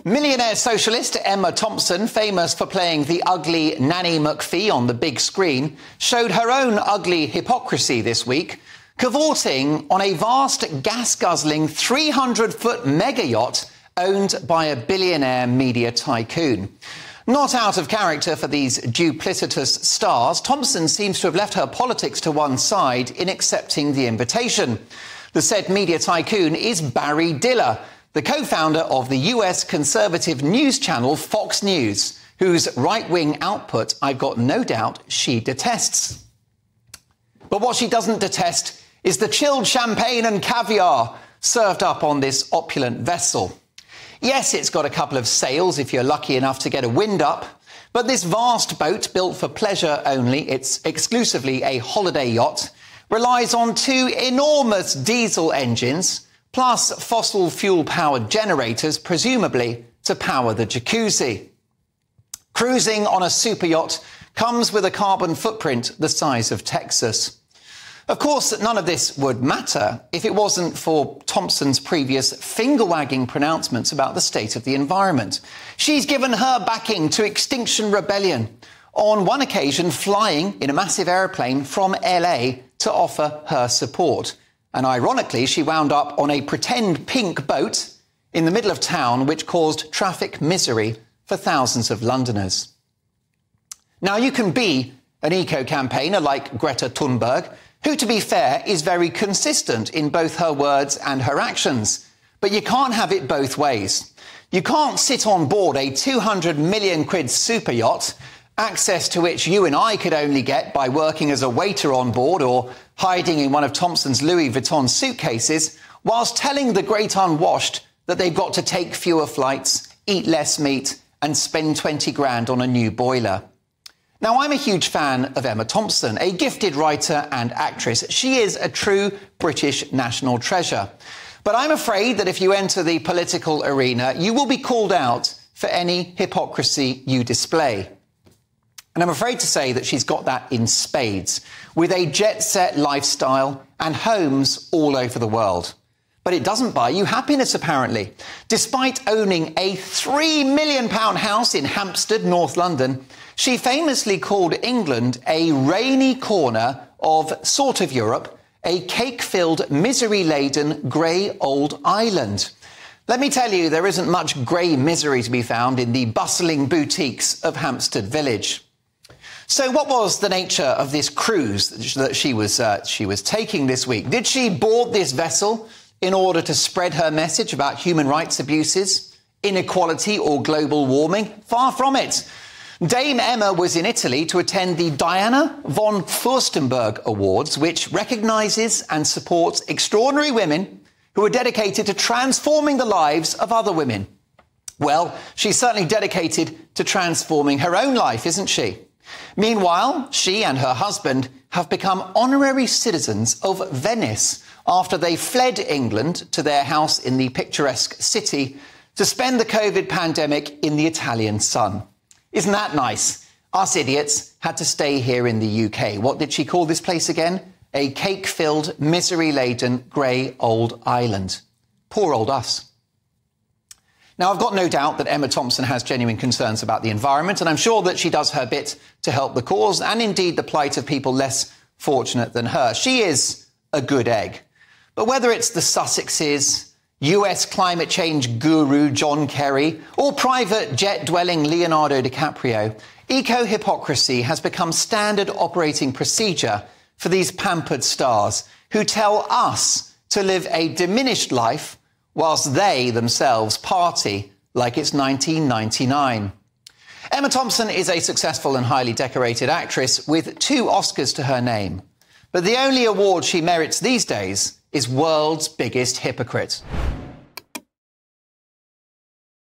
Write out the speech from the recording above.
Millionaire socialist Emma Thompson, famous for playing the ugly Nanny McPhee on the big screen, showed her own ugly hypocrisy this week, cavorting on a vast gas-guzzling 300-foot mega yacht owned by a billionaire media tycoon. Not out of character for these duplicitous stars, Thompson seems to have left her politics to one side in accepting the invitation. The said media tycoon is Barry Diller, the co-founder of the US conservative news channel Fox News, whose right-wing output I've got no doubt she detests. But what she doesn't detest is the chilled champagne and caviar served up on this opulent vessel. Yes, it's got a couple of sails if you're lucky enough to get a wind up, but this vast boat, built for pleasure only, it's exclusively a holiday yacht, relies on two enormous diesel engines, plus fossil fuel-powered generators, presumably to power the jacuzzi. Cruising on a super yacht comes with a carbon footprint the size of Texas. Of course, none of this would matter if it wasn't for Thompson's previous finger-wagging pronouncements about the state of the environment. She's given her backing to Extinction Rebellion, on one occasion flying in a massive aeroplane from LA to offer her support. And ironically, she wound up on a pretend pink boat in the middle of town, which caused traffic misery for thousands of Londoners. Now, you can be an eco-campaigner like Greta Thunberg, who, to be fair, is very consistent in both her words and her actions. But you can't have it both ways. You can't sit on board a 200 million quid super yacht, access to which you and I could only get by working as a waiter on board or hiding in one of Thompson's Louis Vuitton suitcases, whilst telling the great unwashed that they've got to take fewer flights, eat less meat and spend 20 grand on a new boiler. Now, I'm a huge fan of Emma Thompson, a gifted writer and actress. She is a true British national treasure. But I'm afraid that if you enter the political arena, you will be called out for any hypocrisy you display. And I'm afraid to say that she's got that in spades, with a jet-set lifestyle and homes all over the world. But it doesn't buy you happiness, apparently. Despite owning a £3 million house in Hampstead, North London, she famously called England a rainy corner of sort of Europe, a cake-filled, misery-laden, grey old island. Let me tell you, there isn't much grey misery to be found in the bustling boutiques of Hampstead Village. So what was the nature of this cruise that she was taking this week? Did she board this vessel in order to spread her message about human rights abuses, inequality or global warming? Far from it. Dame Emma was in Italy to attend the Diana von Furstenberg Awards, which recognises and supports extraordinary women who are dedicated to transforming the lives of other women. Well, she's certainly dedicated to transforming her own life, isn't she? Meanwhile, she and her husband have become honorary citizens of Venice after they fled England to their house in the picturesque city to spend the COVID pandemic in the Italian sun. Isn't that nice? Us idiots had to stay here in the UK. What did she call this place again? A cake-filled, misery-laden, grey old island. Poor old us. Now, I've got no doubt that Emma Thompson has genuine concerns about the environment, and I'm sure that she does her bit to help the cause and indeed the plight of people less fortunate than her. She is a good egg. But whether it's the Sussexes, US climate change guru John Kerry, or private jet-dwelling Leonardo DiCaprio, eco-hypocrisy has become standard operating procedure for these pampered stars who tell us to live a diminished life whilst they themselves party like it's 1999. Emma Thompson is a successful and highly decorated actress with 2 Oscars to her name. But the only award she merits these days is World's Biggest Hypocrite.